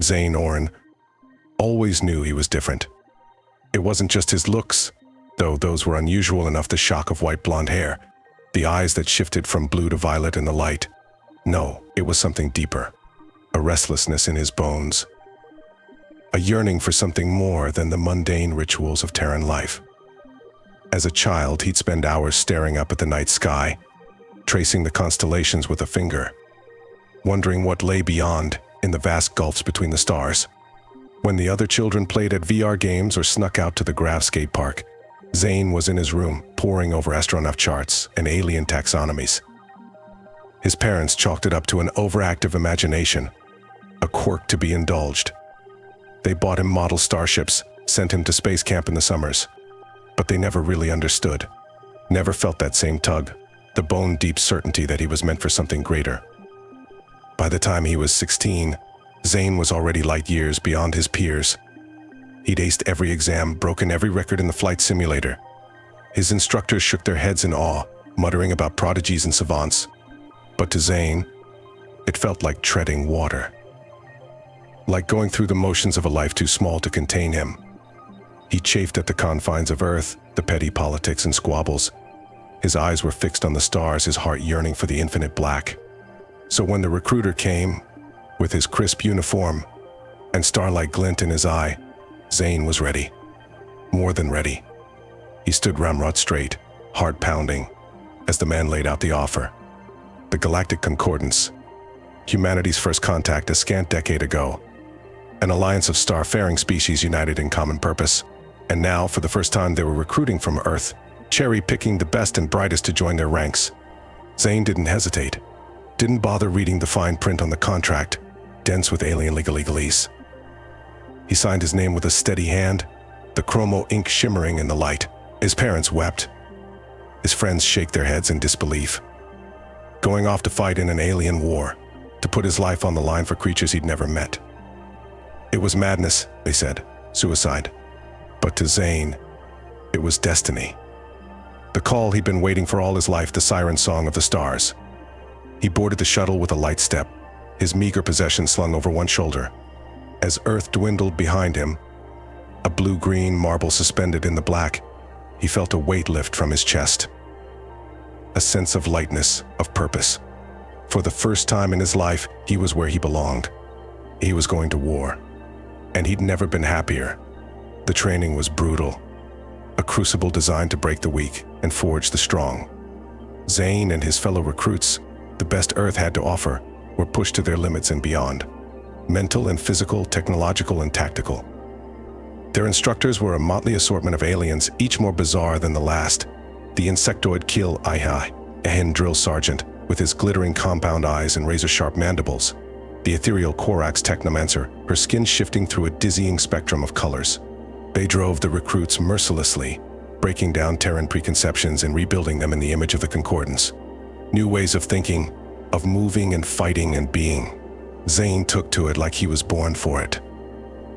Zain Orin always knew he was different. It wasn't just his looks, though those were unusual enough, the shock of white blonde hair, the eyes that shifted from blue to violet in the light. No, it was something deeper, a restlessness in his bones, a yearning for something more than the mundane rituals of Terran life. As a child, he'd spend hours staring up at the night sky, tracing the constellations with a finger, wondering what lay beyond in the vast gulfs between the stars. When the other children played at VR games or snuck out to the Grav skate park, Zain was in his room, poring over astronaut charts and alien taxonomies. His parents chalked it up to an overactive imagination, a quirk to be indulged. They bought him model starships, sent him to space camp in the summers, but they never really understood, never felt that same tug, the bone-deep certainty that he was meant for something greater. By the time he was 16, Zain was already light years beyond his peers. He'd aced every exam, broken every record in the flight simulator. His instructors shook their heads in awe, muttering about prodigies and savants. But to Zain, it felt like treading water. Like going through the motions of a life too small to contain him. He chafed at the confines of Earth, the petty politics and squabbles. His eyes were fixed on the stars, his heart yearning for the infinite black. So when the recruiter came, with his crisp uniform and starlight glint in his eye, Zain was ready. More than ready. He stood ramrod straight, heart pounding, as the man laid out the offer. The Galactic Concordance, humanity's first contact a scant decade ago. An alliance of star-faring species united in common purpose. And now, for the first time, they were recruiting from Earth, cherry-picking the best and brightest to join their ranks. Zain didn't hesitate. Didn't bother reading the fine print on the contract, dense with alien legalese. He signed his name with a steady hand, the chromo ink shimmering in the light. His parents wept. His friends shake their heads in disbelief. Going off to fight in an alien war, to put his life on the line for creatures he'd never met. It was madness, they said, suicide. But to Zain, it was destiny. The call he'd been waiting for all his life, the siren song of the stars. He boarded the shuttle with a light step, his meager possessions slung over one shoulder. As Earth dwindled behind him, a blue-green marble suspended in the black, he felt a weight lift from his chest. A sense of lightness, of purpose. For the first time in his life, he was where he belonged. He was going to war, and he'd never been happier. The training was brutal, a crucible designed to break the weak and forge the strong. Zain and his fellow recruits, the best Earth had to offer, were pushed to their limits and beyond. Mental and physical, technological and tactical. Their instructors were a motley assortment of aliens, each more bizarre than the last. The insectoid Kill Ihai, a hen drill sergeant, with his glittering compound eyes and razor-sharp mandibles. The ethereal Korax technomancer, her skin shifting through a dizzying spectrum of colors. They drove the recruits mercilessly, breaking down Terran preconceptions and rebuilding them in the image of the Concordance. New ways of thinking, of moving and fighting and being. Zain took to it like he was born for it.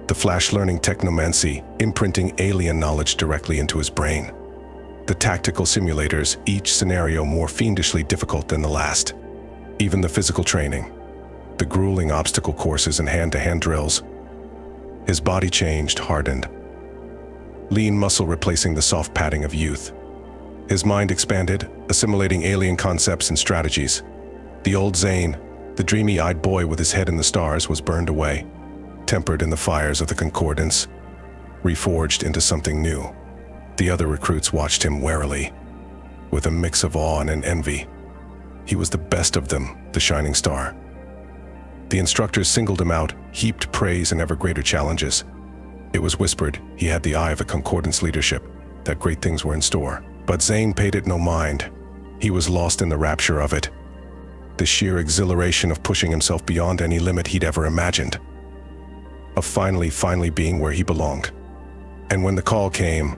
The flash-learning technomancy, imprinting alien knowledge directly into his brain. The tactical simulators, each scenario more fiendishly difficult than the last. Even the physical training. The grueling obstacle courses and hand-to-hand drills. His body changed, hardened. Lean muscle replacing the soft padding of youth. His mind expanded, assimilating alien concepts and strategies. The old Zain, the dreamy-eyed boy with his head in the stars, was burned away, tempered in the fires of the Concordance, reforged into something new. The other recruits watched him warily, with a mix of awe and envy. He was the best of them, the shining star. The instructors singled him out, heaped praise and ever greater challenges. It was whispered he had the eye of a Concordance leadership, that great things were in store. But Zain paid it no mind. He was lost in the rapture of it. The sheer exhilaration of pushing himself beyond any limit he'd ever imagined. Of finally being where he belonged. And when the call came,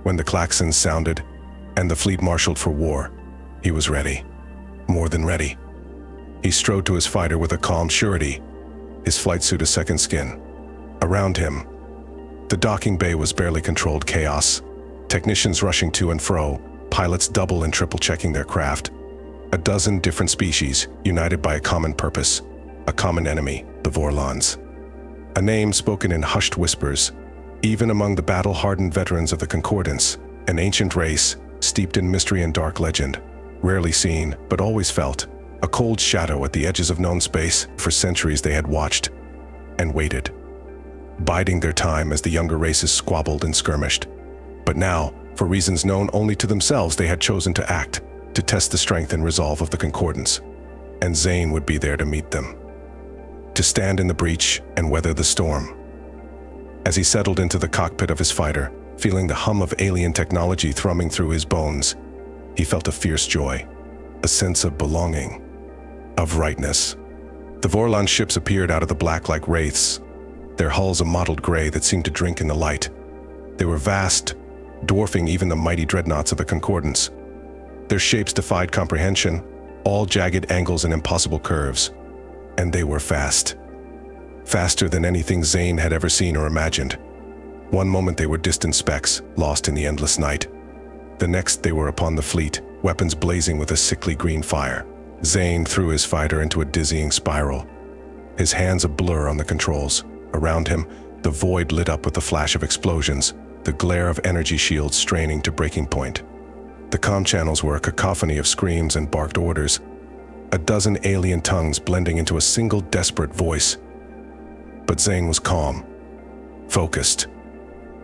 when the klaxons sounded, and the fleet marshaled for war, he was ready. More than ready. He strode to his fighter with a calm surety, his flight suit a second skin. Around him, the docking bay was barely controlled chaos. Technicians rushing to and fro, pilots double and triple checking their craft. A dozen different species, united by a common purpose, a common enemy, the Vorlons. A name spoken in hushed whispers, even among the battle-hardened veterans of the Concordance, an ancient race, steeped in mystery and dark legend, rarely seen, but always felt, a cold shadow at the edges of known space. For centuries they had watched and waited, biding their time as the younger races squabbled and skirmished. But now, for reasons known only to themselves, they had chosen to act, to test the strength and resolve of the Concordance. And Zain would be there to meet them, to stand in the breach and weather the storm. As he settled into the cockpit of his fighter, feeling the hum of alien technology thrumming through his bones, he felt a fierce joy, a sense of belonging, of rightness. The Vorlon ships appeared out of the black like wraiths, their hulls a mottled gray that seemed to drink in the light. They were vast, dwarfing even the mighty dreadnoughts of the Concordance. Their shapes defied comprehension, all jagged angles and impossible curves. And they were fast. Faster than anything Zain had ever seen or imagined. One moment they were distant specks, lost in the endless night. The next they were upon the fleet, weapons blazing with a sickly green fire. Zain threw his fighter into a dizzying spiral, his hands a blur on the controls. Around him, the void lit up with the flash of explosions, the glare of energy shields straining to breaking point. The comm channels were a cacophony of screams and barked orders, a dozen alien tongues blending into a single desperate voice. But Zain was calm, focused.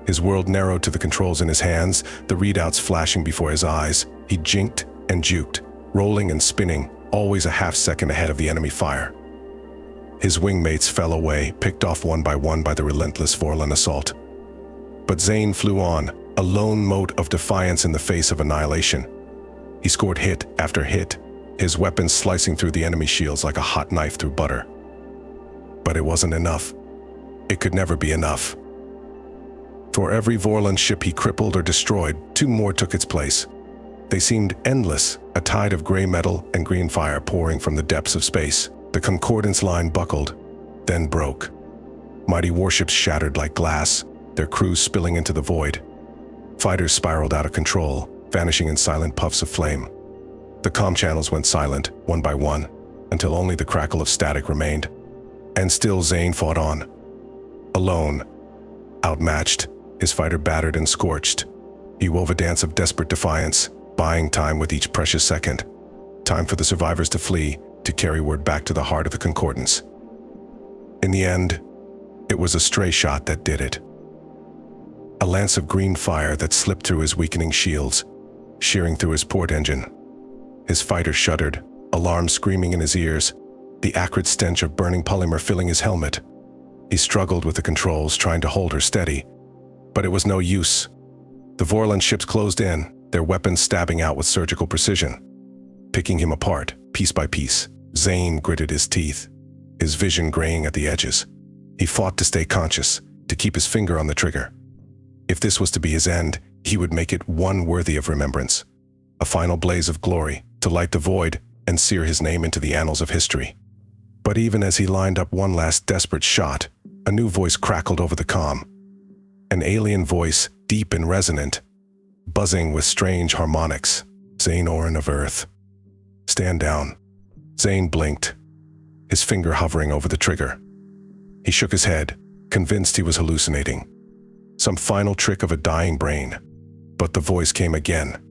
His world narrowed to the controls in his hands, the readouts flashing before his eyes. He jinked and juked, rolling and spinning, always a half-second ahead of the enemy fire. His wingmates fell away, picked off one by the relentless Vorlon assault. But Zain flew on, a lone mote of defiance in the face of annihilation. He scored hit after hit, his weapons slicing through the enemy shields like a hot knife through butter. But it wasn't enough. It could never be enough. For every Vorlon ship he crippled or destroyed, two more took its place. They seemed endless, a tide of gray metal and green fire pouring from the depths of space. The Concordance line buckled, then broke. Mighty warships shattered like glass, their crews spilling into the void. Fighters spiraled out of control, vanishing in silent puffs of flame. The comm channels went silent, one by one, until only the crackle of static remained. And still Zain fought on. Alone, outmatched, his fighter battered and scorched. He wove a dance of desperate defiance, buying time with each precious second. Time for the survivors to flee, to carry word back to the heart of the Concordance. In the end, it was a stray shot that did it. A lance of green fire that slipped through his weakening shields, shearing through his port engine. His fighter shuddered, alarm screaming in his ears, the acrid stench of burning polymer filling his helmet. He struggled with the controls, trying to hold her steady. But it was no use. The Vorlon ships closed in, their weapons stabbing out with surgical precision, picking him apart, piece by piece. Zain gritted his teeth, his vision graying at the edges. He fought to stay conscious, to keep his finger on the trigger. If this was to be his end, he would make it one worthy of remembrance. A final blaze of glory, to light the void and sear his name into the annals of history. But even as he lined up one last desperate shot, a new voice crackled over the comm. An alien voice, deep and resonant, buzzing with strange harmonics. Zain Orin of Earth. Stand down. Zain blinked, his finger hovering over the trigger. He shook his head, convinced he was hallucinating. Some final trick of a dying brain. But the voice came again,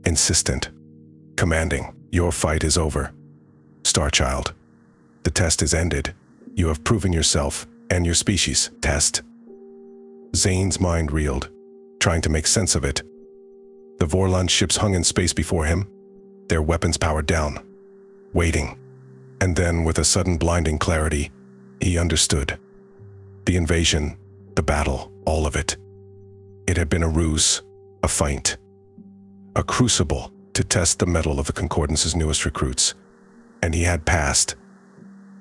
insistent, commanding. Your fight is over. Starchild. The test is ended. You have proven yourself and your species. Test. Zain's mind reeled, trying to make sense of it. The Vorlon ships hung in space before him, their weapons powered down, waiting. And then, with a sudden blinding clarity, he understood. The invasion, the battle, all of it. It had been a ruse, a feint, a crucible to test the mettle of the Concordance's newest recruits. And he had passed,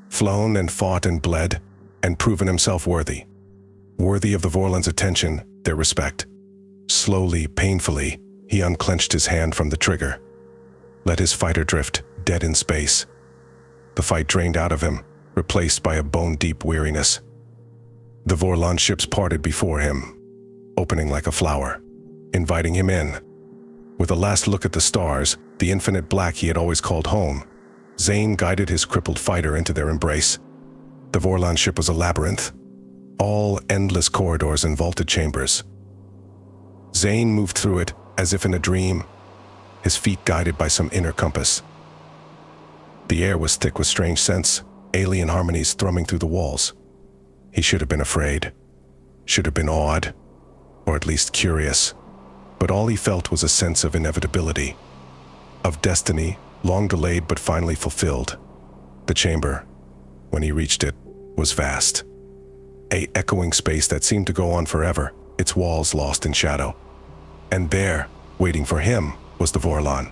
flown and fought and bled, and proven himself worthy. Worthy of the Vorlon's attention, their respect. Slowly, painfully, he unclenched his hand from the trigger, let his fighter drift, dead in space. The fight drained out of him, replaced by a bone-deep weariness. The Vorlon ships parted before him, opening like a flower, inviting him in. With a last look at the stars, the infinite black he had always called home. Zain guided his crippled fighter into their embrace. The Vorlon ship was a labyrinth, all endless corridors and vaulted chambers. Zain moved through it as if in a dream, his feet guided by some inner compass. The air was thick with strange scents, alien harmonies thrumming through the walls. He should have been afraid, should have been awed, or at least curious. But all he felt was a sense of inevitability, of destiny, long delayed but finally fulfilled. The chamber, when he reached it, was vast. A echoing space that seemed to go on forever, its walls lost in shadow. And there, waiting for him, was the Vorlon.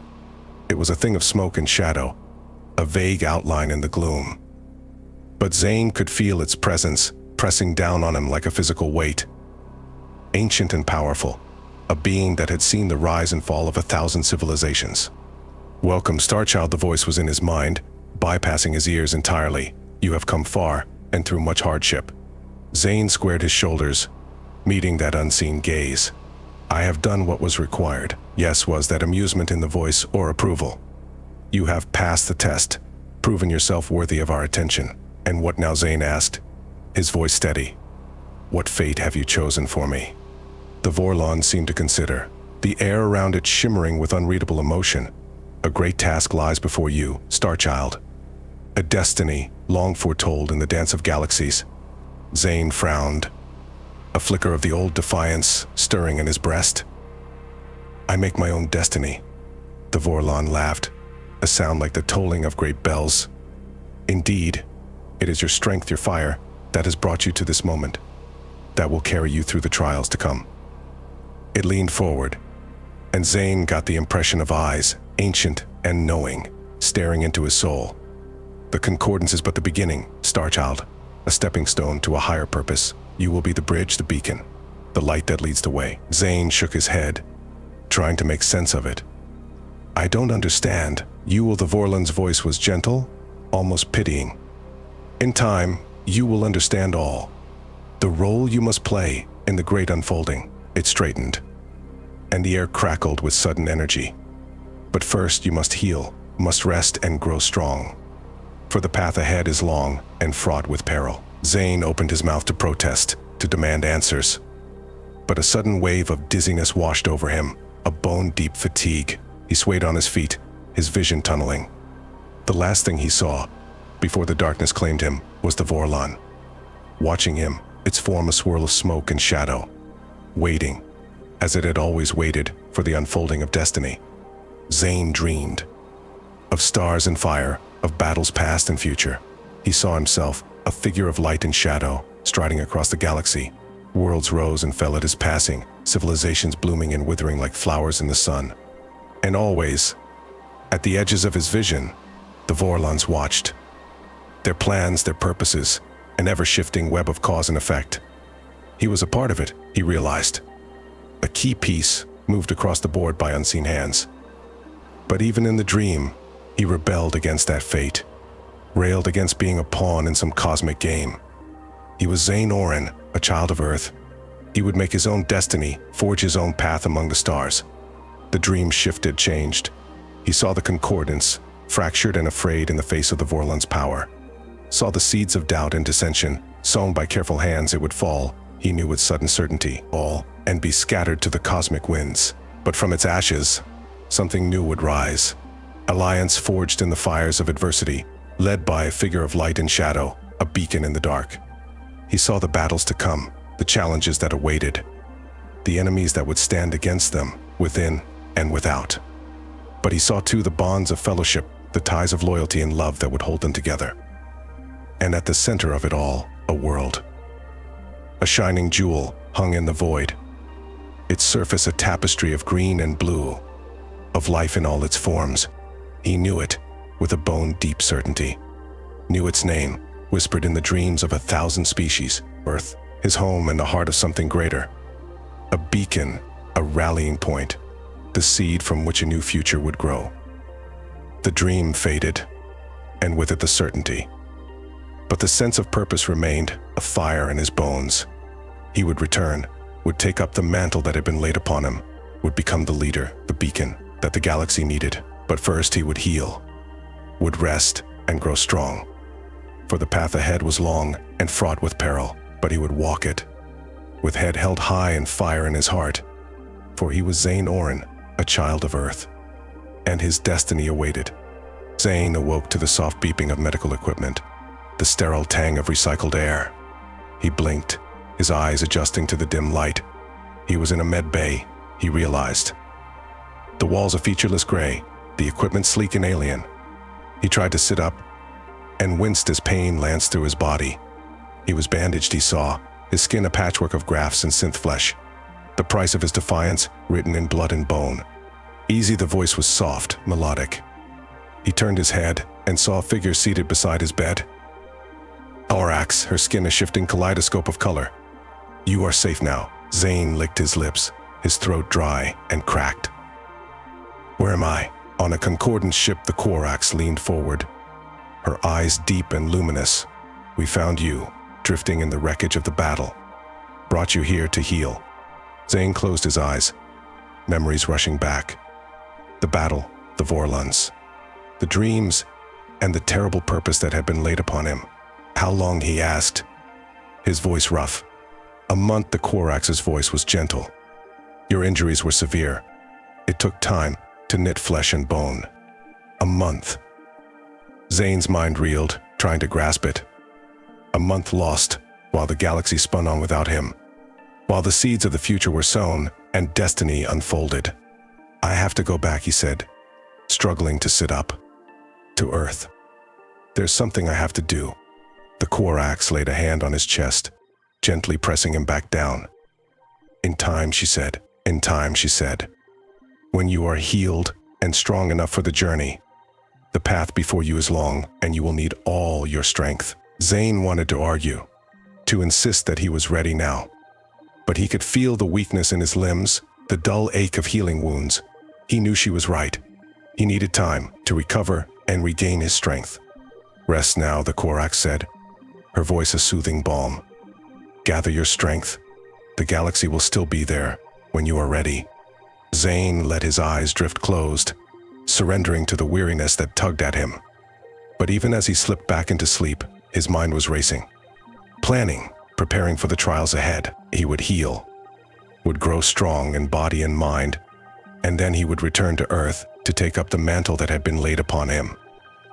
It was a thing of smoke and shadow, a vague outline in the gloom. But Zain could feel its presence, pressing down on him like a physical weight. Ancient and powerful, a being that had seen the rise and fall of 1,000 civilizations. "Welcome, Starchild," the voice was in his mind, bypassing his ears entirely. "You have come far, and through much hardship." Zain squared his shoulders, meeting that unseen gaze. "I have done what was required." Yes, was that amusement in the voice or approval? "You have passed the test, proven yourself worthy of our attention." "And what now?" Zain asked, his voice steady. "What fate have you chosen for me?" The Vorlon seemed to consider, the air around it shimmering with unreadable emotion. "A great task lies before you, Starchild. A destiny long foretold in the dance of galaxies." Zain frowned, a flicker of the old defiance stirring in his breast. "I make my own destiny." The Vorlon laughed, a sound like the tolling of great bells. "Indeed, it is your strength, your fire, that has brought you to this moment, that will carry you through the trials to come." It leaned forward, and Zain got the impression of eyes, ancient and knowing, staring into his soul. "The Concordance is but the beginning, Starchild, a stepping stone to a higher purpose. You will be the bridge, the beacon, the light that leads the way." Zain shook his head, trying to make sense of it. "I don't understand." The Vorlon's voice was gentle, almost pitying. "In time, you will understand all. The role you must play in the great unfolding." It straightened, and the air crackled with sudden energy. "But first you must heal, must rest and grow strong. For the path ahead is long and fraught with peril." Zain opened his mouth to protest, to demand answers. But a sudden wave of dizziness washed over him, a bone-deep fatigue. He swayed on his feet, his vision tunneling. The last thing he saw, before the darkness claimed him, was the Vorlon. Watching him, its form a swirl of smoke and shadow, waiting, as it had always waited, for the unfolding of destiny. Zain dreamed of stars and fire, of battles past and future. He saw himself, a figure of light and shadow, striding across the galaxy. Worlds rose and fell at his passing, civilizations blooming and withering like flowers in the sun. And always, at the edges of his vision, the Vorlons watched. Their plans, their purposes, an ever-shifting web of cause and effect. He was a part of it, he realized. A key piece moved across the board by unseen hands. But even in the dream, he rebelled against that fate, railed against being a pawn in some cosmic game. He was Zain Orin, a child of Earth. He would make his own destiny, forge his own path among the stars. The dream shifted, changed. He saw the Concordance, fractured and afraid in the face of the Vorlon's power. Saw the seeds of doubt and dissension, sown by careful hands. It would fall, he knew with sudden certainty, all, and be scattered to the cosmic winds. But from its ashes, something new would rise. Alliance forged in the fires of adversity, led by a figure of light and shadow, a beacon in the dark. He saw the battles to come, the challenges that awaited, the enemies that would stand against them, within and without. But he saw too the bonds of fellowship, the ties of loyalty and love that would hold them together. And at the center of it all, a world. A shining jewel hung in the void. Its surface a tapestry of green and blue, of life in all its forms. He knew it with a bone-deep certainty. Knew its name, whispered in the dreams of 1,000 species. Earth, his home and the heart of something greater. A beacon, a rallying point, the seed from which a new future would grow. The dream faded, and with it the certainty. But the sense of purpose remained, a fire in his bones. He would return, would take up the mantle that had been laid upon him, would become the leader, the beacon that the galaxy needed. But first he would heal, would rest and grow strong. For the path ahead was long and fraught with peril, but he would walk it, with head held high and fire in his heart. For he was Zain Orin, a child of Earth, and his destiny awaited. Zain awoke to the soft beeping of medical equipment, the sterile tang of recycled air. He blinked, his eyes adjusting to the dim light. He was in a med bay, he realized. The walls a featureless gray, the equipment sleek and alien. He tried to sit up, and winced as pain lanced through his body. He was bandaged, he saw, his skin a patchwork of grafts and synth flesh. The price of his defiance written in blood and bone. Easy, the voice was soft, melodic. He turned his head and saw a figure seated beside his bed. Aurochs, her skin a shifting kaleidoscope of color. You are safe now. Zain licked his lips, his throat dry and cracked. Where am I? On a concordance ship, the Aurochs leaned forward, her eyes deep and luminous. We found you, drifting in the wreckage of the battle. Brought you here to heal. Zain closed his eyes, memories rushing back. The battle, the Vorlons, the dreams, and the terrible purpose that had been laid upon him. How long, he asked, his voice rough. A month, the Aurochs' voice was gentle. Your injuries were severe. It took time to knit flesh and bone. A month. Zain's mind reeled, trying to grasp it. A month lost, while the galaxy spun on without him. While the seeds of the future were sown and destiny unfolded. I have to go back, he said, struggling to sit up. To Earth. There's something I have to do. The Aurochs laid a hand on his chest, gently pressing him back down. In time, she said. In time, she said. When you are healed and strong enough for the journey, the path before you is long, and you will need all your strength. Zain wanted to argue, to insist that he was ready now. But he could feel the weakness in his limbs, the dull ache of healing wounds. He knew she was right. He needed time to recover and regain his strength. Rest now, the Aurochs said, her voice a soothing balm. Gather your strength. The galaxy will still be there when you are ready. Zain let his eyes drift closed, surrendering to the weariness that tugged at him. But even as he slipped back into sleep, his mind was racing. Planning, preparing for the trials ahead. He would heal, would grow strong in body and mind, and then he would return to Earth to take up the mantle that had been laid upon him,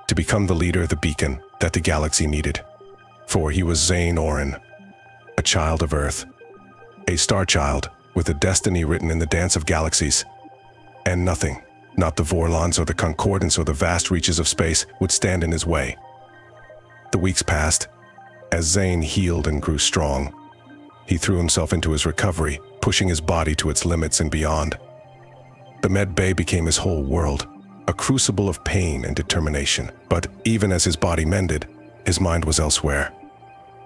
to become the leader, the beacon that the galaxy needed. For he was Zain Orin, a child of Earth, a Starchild with a destiny written in the dance of galaxies. And nothing, not the Vorlons or the Concordance or the vast reaches of space, would stand in his way. The weeks passed. As Zain healed and grew strong, he threw himself into his recovery, pushing his body to its limits and beyond. The med bay became his whole world, a crucible of pain and determination. But even as his body mended, his mind was elsewhere.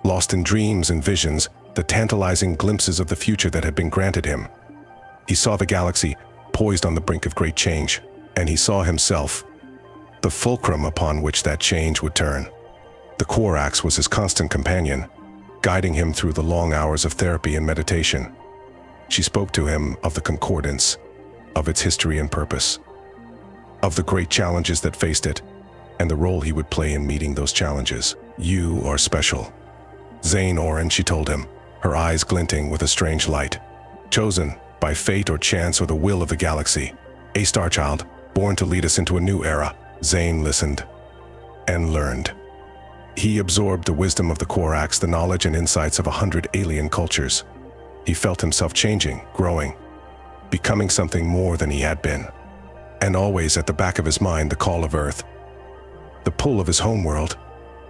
Lost in dreams and visions, the tantalizing glimpses of the future that had been granted him. He saw the galaxy poised on the brink of great change, and he saw himself, the fulcrum upon which that change would turn. The Aurochs was his constant companion, guiding him through the long hours of therapy and meditation. She spoke to him of the Concordance, of its history and purpose, of the great challenges that faced it, and the role he would play in meeting those challenges. You are special. Zain Orin, she told him, her eyes glinting with a strange light. Chosen by fate or chance or the will of the galaxy. A Starchild, born to lead us into a new era. Zain listened and learned. He absorbed the wisdom of the Aurochs, the knowledge and insights of 100 alien cultures. He felt himself changing, growing, becoming something more than he had been. And always at the back of his mind, the call of Earth, the pull of his homeworld,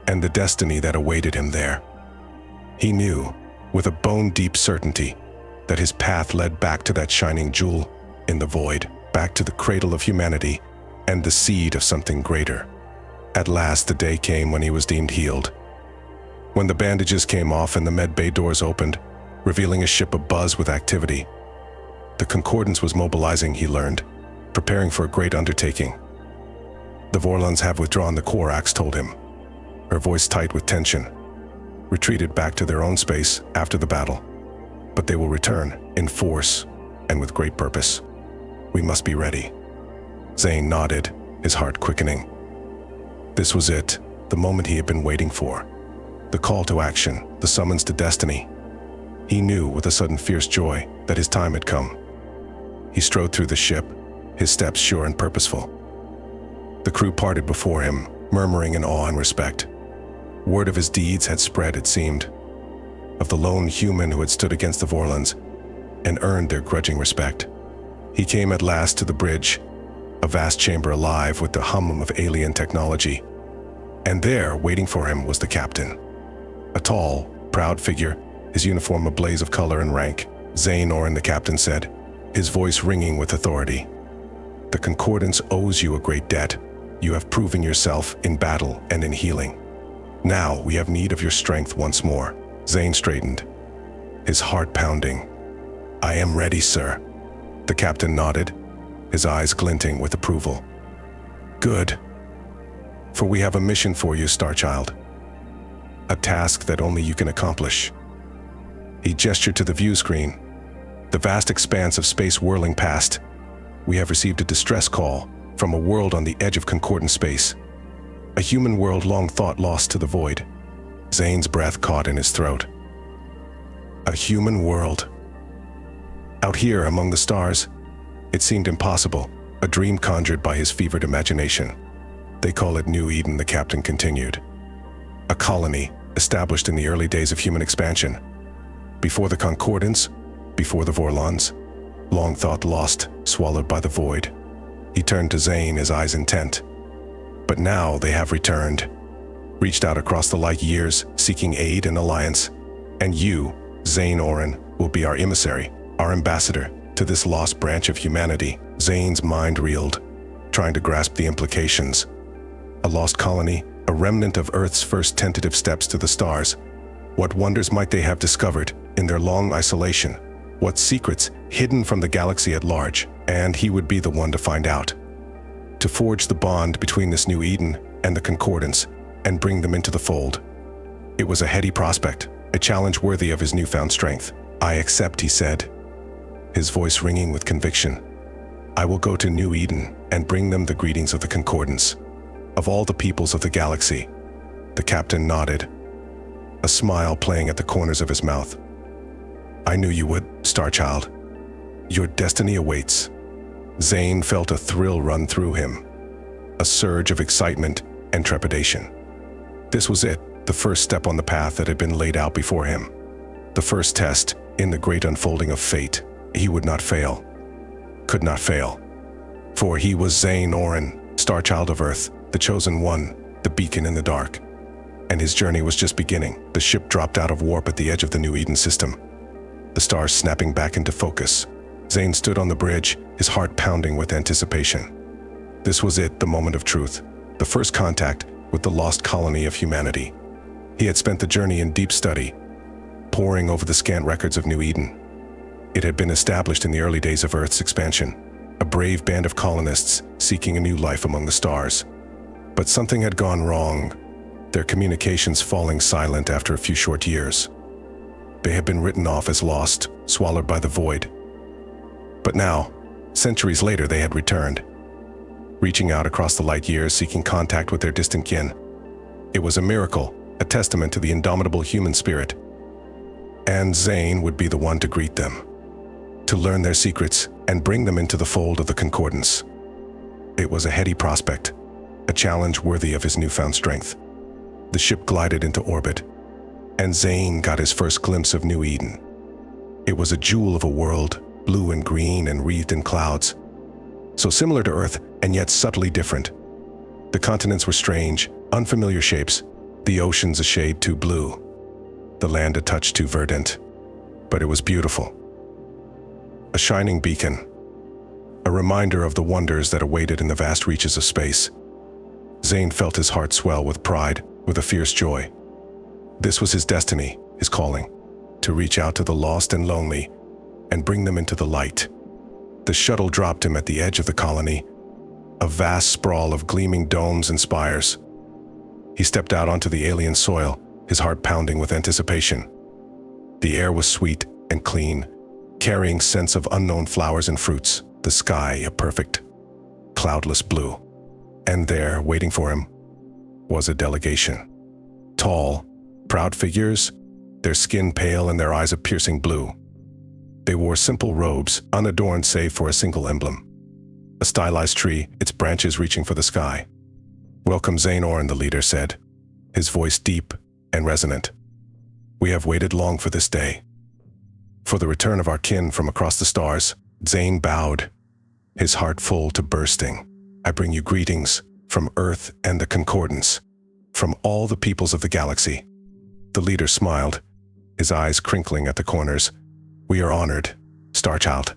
and the destiny that awaited him there. He knew, with a bone-deep certainty, that his path led back to that shining jewel in the void, back to the cradle of humanity and the seed of something greater. At last, the day came when he was deemed healed. When the bandages came off and the med bay doors opened, revealing a ship abuzz with activity. The Concordance was mobilizing, he learned, preparing for a great undertaking. The Vorlons have withdrawn, the Aurochs told him, her voice tight with tension. Retreated back to their own space after the battle. But they will return, in force, and with great purpose. We must be ready. Zain nodded, his heart quickening. This was it, the moment he had been waiting for. The call to action, the summons to destiny. He knew with a sudden fierce joy that his time had come. He strode through the ship, his steps sure and purposeful. The crew parted before him, murmuring in awe and respect. Word of his deeds had spread, it seemed, of the lone human who had stood against the Vorlons and earned their grudging respect. He came at last to the bridge, a vast chamber alive with the hum of alien technology. And there, waiting for him, was the captain. A tall, proud figure, his uniform a blaze of color and rank. Zain Orin, the captain said, his voice ringing with authority. The Concordance owes you a great debt. You have proven yourself in battle and in healing. Now we have need of your strength once more. Zain straightened, his heart pounding. I am ready, sir. The captain nodded, his eyes glinting with approval. Good. For we have a mission for you, Starchild. A task that only you can accomplish. He gestured to the view screen, the vast expanse of space whirling past. We have received a distress call from a world on the edge of concordant space. A human world long thought lost to the void. Zain's breath caught in his throat. A human world. Out here among the stars, it seemed impossible, a dream conjured by his fevered imagination. They call it New Eden, the captain continued. A colony established in the early days of human expansion. Before the Concordance, before the Vorlons, long thought lost, swallowed by the void. He turned to Zain, his eyes intent. But now they have returned, reached out across the light years, seeking aid and alliance. And you, Zain Orin, will be our emissary, our ambassador to this lost branch of humanity. Zain's mind reeled, trying to grasp the implications. A lost colony, a remnant of Earth's first tentative steps to the stars. What wonders might they have discovered in their long isolation? What secrets hidden from the galaxy at large? And he would be the one to find out. To forge the bond between this New Eden and the Concordance and bring them into the fold. It was a heady prospect, a challenge worthy of his newfound strength. I accept, he said, his voice ringing with conviction. I will go to New Eden and bring them the greetings of the Concordance, of all the peoples of the galaxy. The captain nodded, a smile playing at the corners of his mouth. I knew you would, Starchild. Your destiny awaits. Zain felt a thrill run through him, a surge of excitement and trepidation. This was it, the first step on the path that had been laid out before him. The first test in the great unfolding of fate. He would not fail, could not fail. For he was Zain Orin, Starchild of Earth, the chosen one, the beacon in the dark. And his journey was just beginning. The ship dropped out of warp at the edge of the New Eden system, the stars snapping back into focus. Zain stood on the bridge, his heart pounding with anticipation. This was it, the moment of truth, the first contact with the lost colony of humanity. He had spent the journey in deep study, poring over the scant records of New Eden. It had been established in the early days of Earth's expansion, a brave band of colonists seeking a new life among the stars. But something had gone wrong, their communications falling silent after a few short years. They had been written off as lost, swallowed by the void. But now, centuries later, they had returned, reaching out across the light years, seeking contact with their distant kin. It was a miracle, a testament to the indomitable human spirit. And Zain would be the one to greet them, to learn their secrets and bring them into the fold of the Concordance. It was a heady prospect, a challenge worthy of his newfound strength. The ship glided into orbit, and Zain got his first glimpse of New Eden. It was a jewel of a world, blue and green and wreathed in clouds. So similar to Earth, and yet subtly different. The continents were strange, unfamiliar shapes, the oceans a shade too blue, the land a touch too verdant. But it was beautiful. A shining beacon, a reminder of the wonders that awaited in the vast reaches of space. Zain felt his heart swell with pride, with a fierce joy. This was his destiny, his calling, to reach out to the lost and lonely and bring them into the light. The shuttle dropped him at the edge of the colony, a vast sprawl of gleaming domes and spires. He stepped out onto the alien soil, his heart pounding with anticipation. The air was sweet and clean, carrying scents of unknown flowers and fruits, the sky a perfect, cloudless blue. And there, waiting for him, was a delegation. Tall, proud figures, their skin pale and their eyes a piercing blue. They wore simple robes, unadorned save for a single emblem. A stylized tree, its branches reaching for the sky. "Welcome, Zain Orin," the leader said, his voice deep and resonant. "We have waited long for this day. For the return of our kin from across the stars." Zain bowed, his heart full to bursting. "I bring you greetings from Earth and the Concordance, from all the peoples of the galaxy." The leader smiled, his eyes crinkling at the corners. "We are honored, Starchild.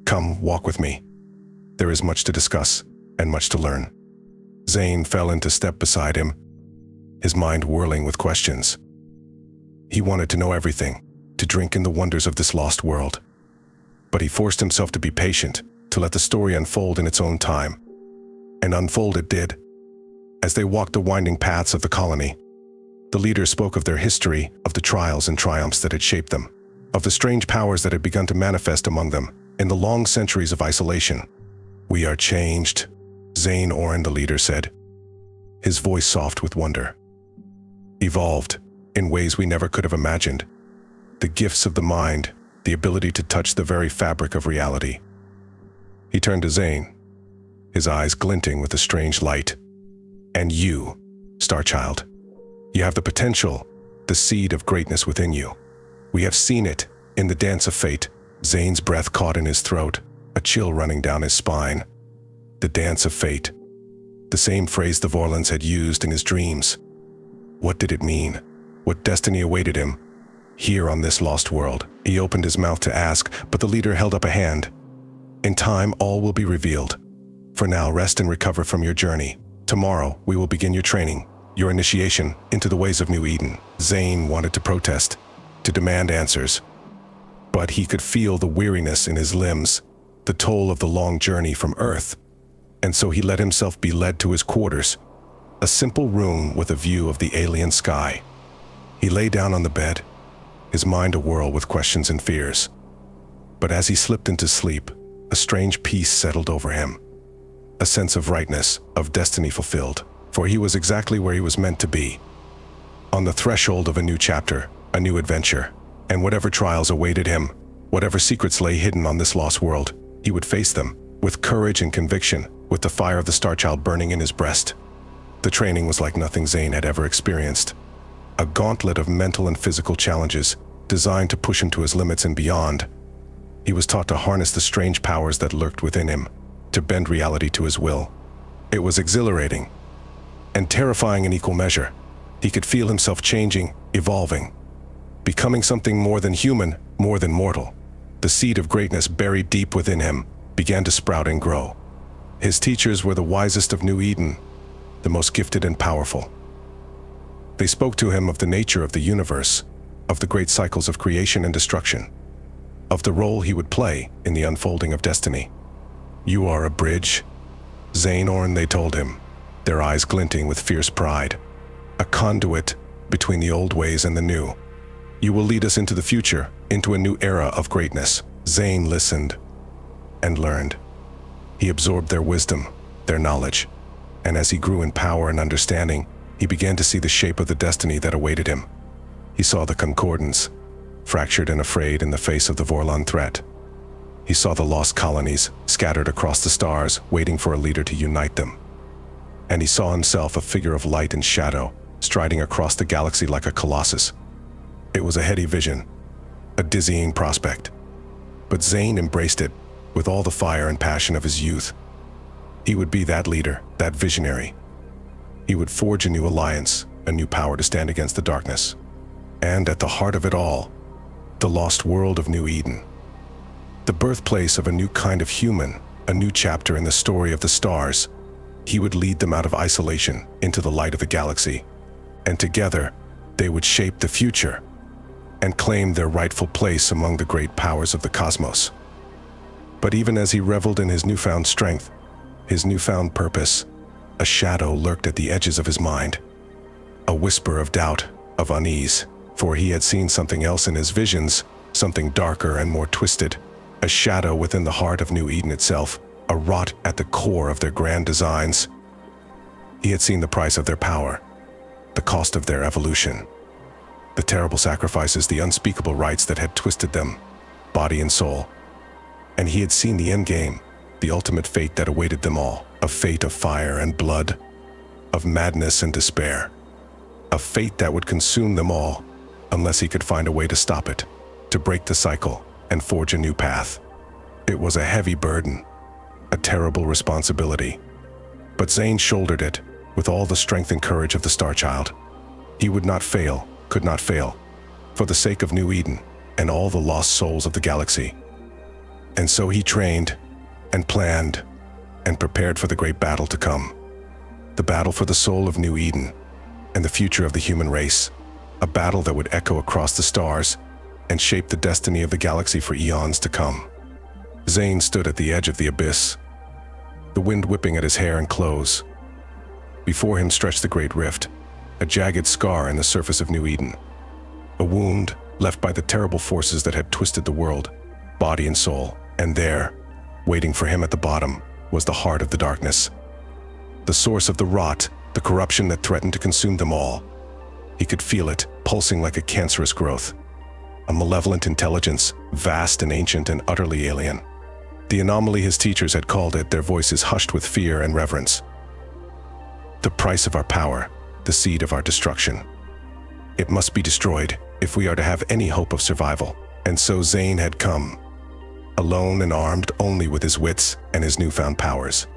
Come, walk with me. There is much to discuss and much to learn." Zain fell into step beside him, his mind whirling with questions. He wanted to know everything, to drink in the wonders of this lost world. But he forced himself to be patient, to let the story unfold in its own time. And unfold it did. As they walked the winding paths of the colony, the leader spoke of their history, of the trials and triumphs that had shaped them, of the strange powers that had begun to manifest among them in the long centuries of isolation. "We are changed," Zain Orin, the leader, said, his voice soft with wonder. "Evolved in ways we never could have imagined. The gifts of the mind, the ability to touch the very fabric of reality." He turned to Zain, his eyes glinting with a strange light. "And you, Starchild, you have the potential, the seed of greatness within you. We have seen it in the dance of fate." Zain's breath caught in his throat, a chill running down his spine. The dance of fate. The same phrase the Vorlons had used in his dreams. What did it mean? What destiny awaited him here on this lost world? He opened his mouth to ask, but the leader held up a hand. "In time, all will be revealed. For now, rest and recover from your journey. Tomorrow, we will begin your training, your initiation into the ways of New Eden." Zain wanted to protest, to demand answers. But he could feel the weariness in his limbs, the toll of the long journey from Earth. And so he let himself be led to his quarters, a simple room with a view of the alien sky. He lay down on the bed, his mind awhirl with questions and fears. But as he slipped into sleep, a strange peace settled over him. A sense of rightness, of destiny fulfilled, for he was exactly where he was meant to be. On the threshold of a new chapter, a new adventure, and whatever trials awaited him, whatever secrets lay hidden on this lost world, he would face them, with courage and conviction, with the fire of the Starchild burning in his breast. The training was like nothing Zain had ever experienced. A gauntlet of mental and physical challenges, designed to push him to his limits and beyond. He was taught to harness the strange powers that lurked within him, to bend reality to his will. It was exhilarating, and terrifying in equal measure. He could feel himself changing, evolving, becoming something more than human, more than mortal. The seed of greatness buried deep within him began to sprout and grow. His teachers were the wisest of New Eden, the most gifted and powerful. They spoke to him of the nature of the universe, of the great cycles of creation and destruction, of the role he would play in the unfolding of destiny. "You are a bridge, Zain Orin," they told him, their eyes glinting with fierce pride. "A conduit between the old ways and the new. You will lead us into the future, into a new era of greatness." Zain listened and learned. He absorbed their wisdom, their knowledge, and as he grew in power and understanding, he began to see the shape of the destiny that awaited him. He saw the Concordance, fractured and afraid in the face of the Vorlon threat. He saw the lost colonies, scattered across the stars, waiting for a leader to unite them. And he saw himself a figure of light and shadow, striding across the galaxy like a colossus. It was a heady vision, a dizzying prospect. But Zain embraced it with all the fire and passion of his youth. He would be that leader, that visionary. He would forge a new alliance, a new power to stand against the darkness. And at the heart of it all, the lost world of New Eden. The birthplace of a new kind of human, a new chapter in the story of the stars. He would lead them out of isolation into the light of the galaxy. And together, they would shape the future and claim their rightful place among the great powers of the cosmos. But even as he reveled in his newfound strength, his newfound purpose, a shadow lurked at the edges of his mind. A whisper of doubt, of unease, for he had seen something else in his visions, something darker and more twisted, a shadow within the heart of New Eden itself, a rot at the core of their grand designs. He had seen the price of their power, the cost of their evolution, the terrible sacrifices, the unspeakable rites that had twisted them, body and soul. And he had seen the endgame, the ultimate fate that awaited them all, a fate of fire and blood, of madness and despair, a fate that would consume them all unless he could find a way to stop it, to break the cycle and forge a new path. It was a heavy burden, a terrible responsibility, but Zain shouldered it with all the strength and courage of the Starchild. He would not fail, could not fail, for the sake of New Eden and all the lost souls of the galaxy. And so he trained and planned and prepared for the great battle to come. The battle for the soul of New Eden and the future of the human race. A battle that would echo across the stars and shape the destiny of the galaxy for eons to come. Zain stood at the edge of the abyss, the wind whipping at his hair and clothes. Before him stretched the great rift, a jagged scar in the surface of New Eden, a wound left by the terrible forces that had twisted the world, body and soul. And there, waiting for him at the bottom, was the heart of the darkness, the source of the rot, the corruption that threatened to consume them all. He could feel it, pulsing like a cancerous growth, a malevolent intelligence, vast and ancient and utterly alien. The anomaly his teachers had called it, their voices hushed with fear and reverence. The price of our power, the seed of our destruction. It must be destroyed if we are to have any hope of survival. And so Zain had come, alone and armed only with his wits and his newfound powers.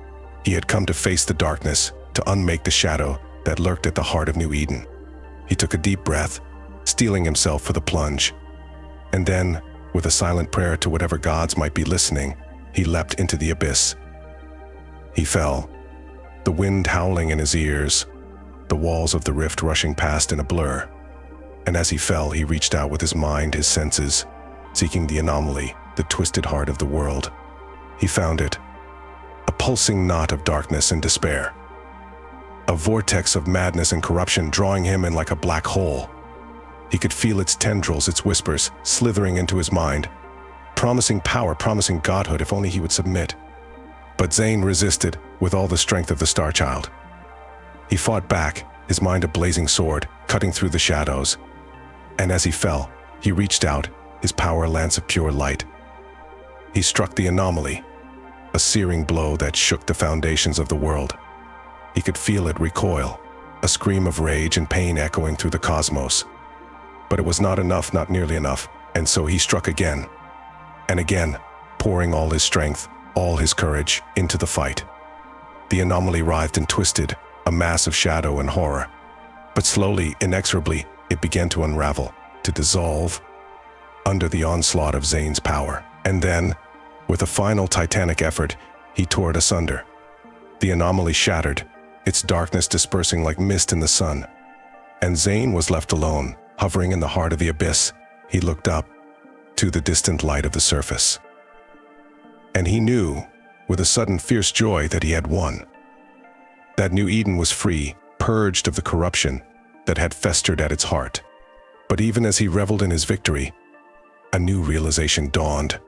He had come to face the darkness, to unmake the shadow that lurked at the heart of New Eden. He took a deep breath, steeling himself for the plunge. And then, with a silent prayer to whatever gods might be listening, he leapt into the abyss. He fell, the wind howling in his ears, the walls of the rift rushing past in a blur. And as he fell, he reached out with his mind, his senses, seeking the anomaly, the twisted heart of the world. He found it, a pulsing knot of darkness and despair, a vortex of madness and corruption drawing him in like a black hole. He could feel its tendrils, its whispers, slithering into his mind, promising power, promising godhood if only he would submit. But Zain resisted with all the strength of the Starchild. He fought back, his mind a blazing sword, cutting through the shadows. And as he fell, he reached out, his power a lance of pure light. He struck the anomaly, a searing blow that shook the foundations of the world. He could feel it recoil, a scream of rage and pain echoing through the cosmos. But it was not enough, not nearly enough, and so he struck again, and again, pouring all his strength, all his courage, into the fight. The anomaly writhed and twisted, a mass of shadow and horror. But slowly, inexorably, it began to unravel, to dissolve, under the onslaught of Zain's power. And then, with a final titanic effort, he tore it asunder. The anomaly shattered, its darkness dispersing like mist in the sun. And Zain was left alone, hovering in the heart of the abyss. He looked up to the distant light of the surface. And he knew, with a sudden fierce joy, that he had won. That New Eden was free, purged of the corruption that had festered at its heart. But even as he reveled in his victory, a new realization dawned.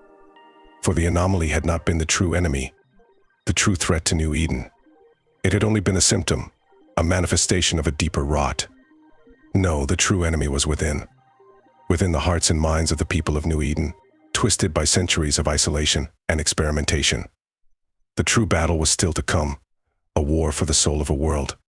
For the anomaly had not been the true enemy, the true threat to New Eden. It had only been a symptom, a manifestation of a deeper rot. No, the true enemy was within the hearts and minds of the people of New Eden, twisted by centuries of isolation and experimentation. The true battle was still to come, a war for the soul of a world